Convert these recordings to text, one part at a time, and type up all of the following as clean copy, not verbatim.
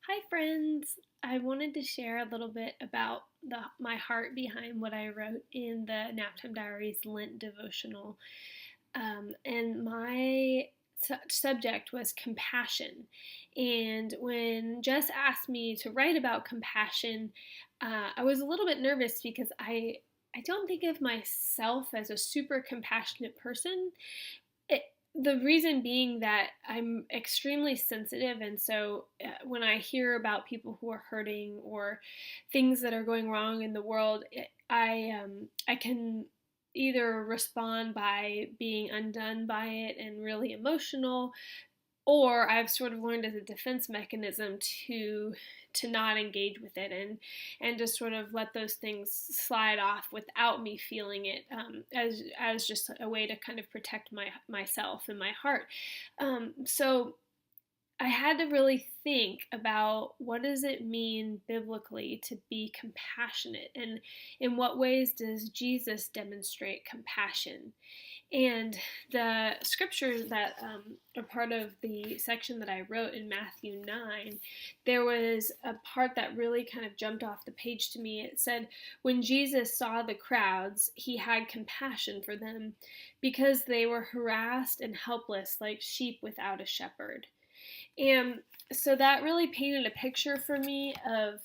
Hi, friends. I wanted to share a little bit about my heart behind what I wrote in the Naptime Diaries Lent devotional. And my subject was compassion. And when Jess asked me to write about compassion, I was a little bit nervous because I don't think of myself as a super compassionate person. It, the reason being that I'm extremely sensitive, and so when I hear about people who are hurting or things that are going wrong in the world, I can either respond by being undone by it and really emotional, or I've sort of learned as a defense mechanism to not engage with it and just sort of let those things slide off without me feeling it, as just a way to kind of protect myself and my heart. So I had to really think about what does it mean biblically to be compassionate, and in what ways does Jesus demonstrate compassion. And the scriptures that are part of the section that I wrote in Matthew 9, there was a part that really kind of jumped off the page to me. It said, when Jesus saw the crowds, he had compassion for them because they were harassed and helpless like sheep without a shepherd. And so that really painted a picture for me of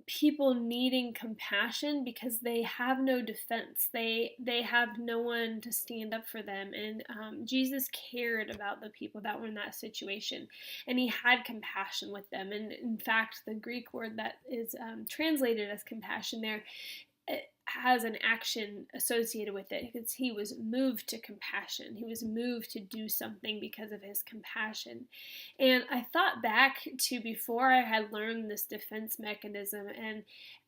people needing compassion because they have no defense. They have no one to stand up for them, and Jesus cared about the people that were in that situation, and he had compassion with them. And in fact, the Greek word that is translated as compassion there, it has an action associated with it because he was moved to compassion. He was moved to do something because of his compassion. And I thought back to before I had learned this defense mechanism, and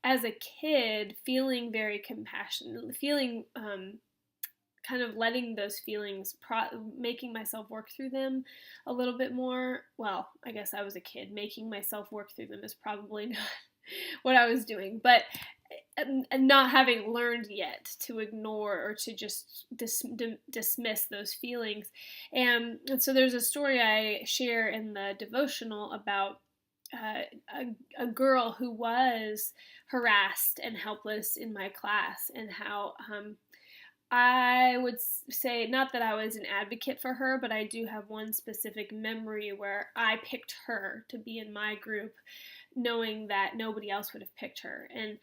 as a kid, feeling very compassionate, feeling kind of letting those feelings, making myself work through them a little bit more. Well, I guess I was a kid. Making myself work through them is probably not what I was doing, but and not having learned yet to ignore or to just dismiss those feelings. And so there's a story I share in the devotional about a girl who was harassed and helpless in my class, and how I would say, not that I was an advocate for her, but I do have one specific memory where I picked her to be in my group, knowing that nobody else would have picked her. And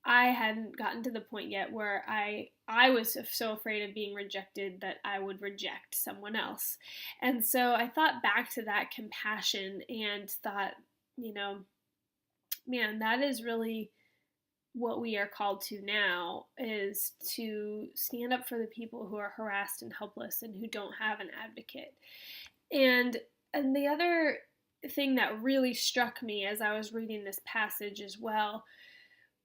I hadn't gotten to the point yet where I was so afraid of being rejected that I would reject someone else. And so I thought back to that compassion and thought, you know, man, that is really what we are called to now, is to stand up for the people who are harassed and helpless and who don't have an advocate. And and the other thing that really struck me as I was reading this passage as well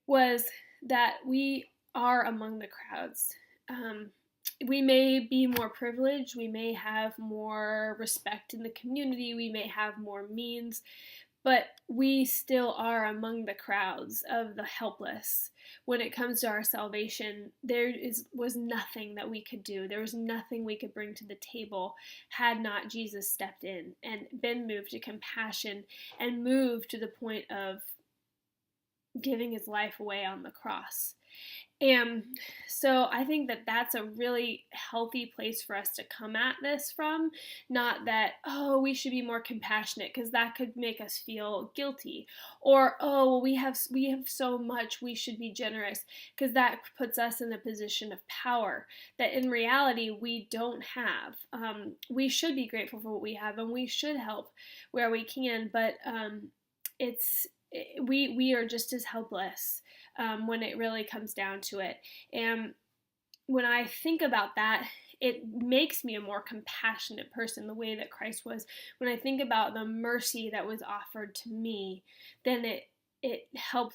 was that we are among the crowds. We may be more privileged, we may have more respect in the community, we may have more means, but we still are among the crowds of the helpless. When it comes to our salvation, was nothing that we could do. There was nothing we could bring to the table had not Jesus stepped in and been moved to compassion and moved to the point of giving his life away on the cross. And so I think that that's a really healthy place for us to come at this from. Not that, oh, we should be more compassionate because that could make us feel guilty. Or, oh, well, we have so much, we should be generous, because that puts us in a position of power that in reality we don't have. We should be grateful for what we have, and we should help where we can, but it's we are just as helpless when it really comes down to it. And when I think about that, it makes me a more compassionate person, the way that Christ was. When I think about the mercy that was offered to me, then it helps